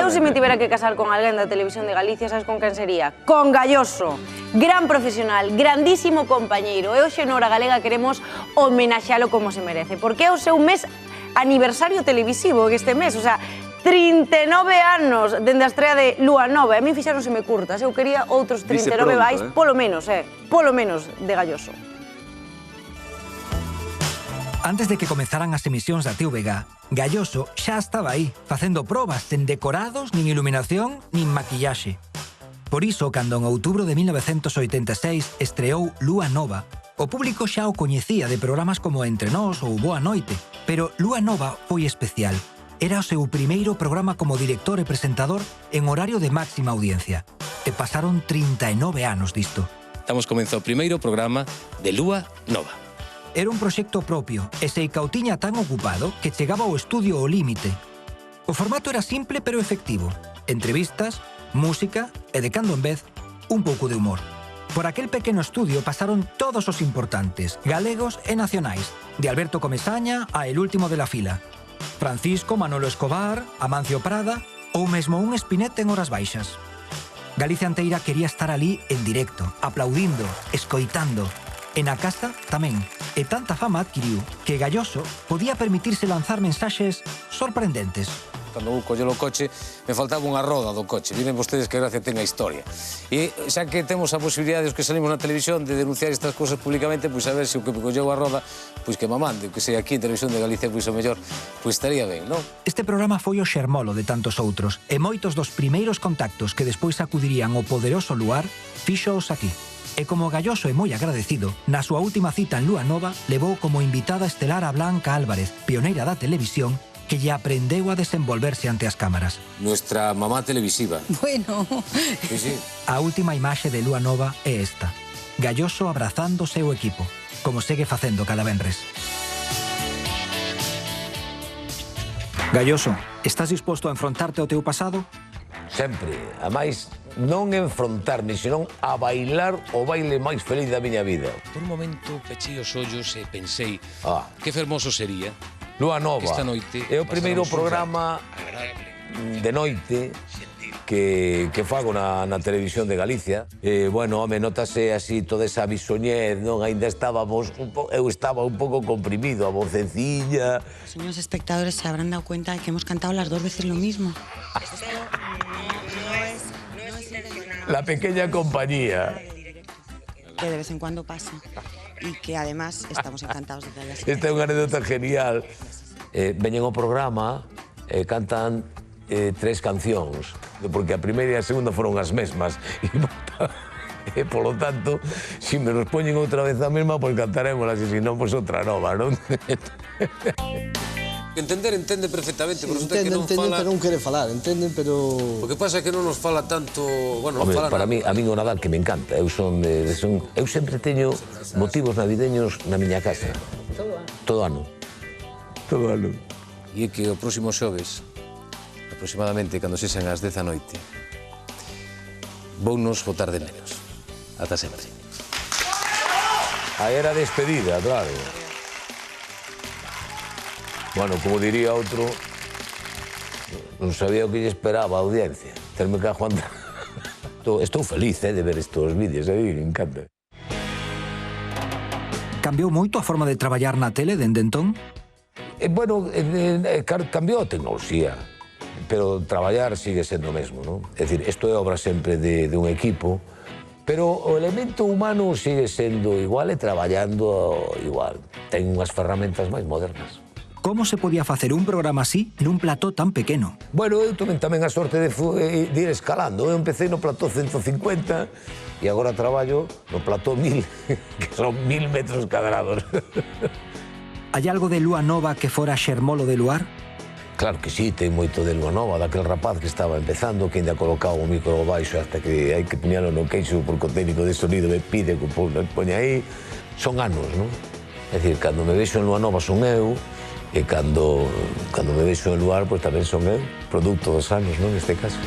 Eu se me tivera que casar con alguén da televisión de Galicia, sabes con quen sería? Con Galloso. Gran profesional, grandísimo compañeiro. E hoxe na Hora Galega queremos homenaxealo como se merece, porque é o seu mes aniversario televisivo este mes, o sea, 39 anos dende a estrea de Lúa Nova. A mí fixáronseme curtas, eu quería outros 39 vais, polo menos de Galloso. Antes de que comenzaran as emisións da TVG, Galloso xa estaba aí, facendo probas sen decorados, nin iluminación, nin maquillaxe. Por iso, cando en outubro de 1986 estreou Lúa Nova, o público xa o coñecía de programas como Entre Nós ou Boa Noite, pero Lúa Nova foi especial. Era o seu primeiro programa como director e presentador en horario de máxima audiencia. E pasaron 39 anos disto. Damos comezo ao primeiro programa de Lúa Nova. Era un proxecto propio e Seicao tiña tan ocupado que chegaba ao estudio ao límite. O formato era simple pero efectivo. Entrevistas, música e, de cando en vez, un pouco de humor. Por aquel pequeno estudio pasaron todos os importantes, galegos e nacionais, de Alberto Comesaña a El Último de la Fila. Francisco, Manolo Escobar, Amancio Prada ou mesmo un Espinete en horas baixas. Galicia enteira quería estar ali en directo, aplaudindo, escoitando. E na casa tamén. E tanta fama adquiriu que Galloso podía permitirse lanzar mensaxes sorprendentes. Cando vou coller o coche, me faltaba unha roda do coche. Miren vostedes que gracia ten a historia. E xa que temos a posibilidade os que salimos na televisión de denunciar estas cousas públicamente, pois a ver se o que me colleu a roda, pois que me mande, que sei aquí en Televisión de Galicia, pois o mellor, pois estaría ben, non? Este programa foi o xermolo de tantos outros, e moitos dos primeiros contactos que despois acudirían ao poderoso lugar, fíxoos aquí. E como Galloso é moi agradecido, na súa última cita en Lúa Nova levou como invitada estelar a Blanca Álvarez, pioneira da televisión, que lle aprendeu a desenvolverse ante as cámaras. Nuestra mamá televisiva. Bueno. Sí, sí. A última imaxe de Lúa Nova é esta. Galloso abrazando o seu equipo, como segue facendo cada venres. Galloso, estás disposto a enfrontarte ao teu pasado? Sempre. A máis, non enfrontarme, senón a bailar o baile máis feliz da miña vida. Por un momento pechei os ollos e pensei que fermoso sería Lúa Nova esta noite é o primeiro programa de noite que fago na televisión de Galicia. Bueno, home, notase así toda esa bisoñez, non? Ainda estábamos, eu estaba un pouco comprimido, a vocecilla. Los señores espectadores se habrán dado cuenta de que hemos cantado las dos veces lo mismo. La pequeña compañía. Que de vez en cuando pasa. Y que además estamos encantados de que haya sido. Esta é unha anécdota genial. Veñen ao programa, cantan 3 cancións, porque a primeira e a segunda foron as mesmas. E, polo tanto, se me nos poñen outra vez a mesma, pois cantarémolas, e se non, pois outra nova, non? Entende perfectamente, pero resulta que Entenden, non fala... pero non quere falar, entenden, pero... O que pasa é que non nos fala tanto... Bueno, non Home, fala para nada. mí, a min o Nadal que me encanta. Eu sempre teño motivos navideños na miña casa. Todo ano. Todo ano. E é que o próximo xoves, aproximadamente cando sexan as 10 da noite, vounos botar de menos. Ata sempre. Aí era despedida, claro. Bueno, como diría outro, non sabía o que lle esperaba a audiencia. Terme que aguantar. Estou feliz de ver estes vídeos, me encanta. Cambiou moito a forma de traballar na tele dende entón? Bueno, cambiou a tecnoloxía, pero traballar sigue sendo o mesmo, non? É dicir, isto é obra sempre de un equipo, pero o elemento humano sigue sendo igual e traballando igual. Ten unhas ferramentas máis modernas. Como se podía facer un programa así nun plató tan pequeno? Bueno, eu tamén a sorte de ir escalando. Eu empecé no plató 150 e agora traballo no plató 1000, que son 1000 metros cadrados. Hai algo de Lúa Nova que fora xermolo de Luar? Claro que sí, ten moito de Lúa Nova, daquel rapaz que estaba empezando, que ainda colocaba o micro baixo hasta que hai que poñalo no queixo porque o técnico de sonido me pide que o poña aí. Son anos, non? É dicir, cando me vexo en Lúa Nova son eu, e cando me vexo en Luar, pois tamén son eu, produto dos anos, non, neste caso.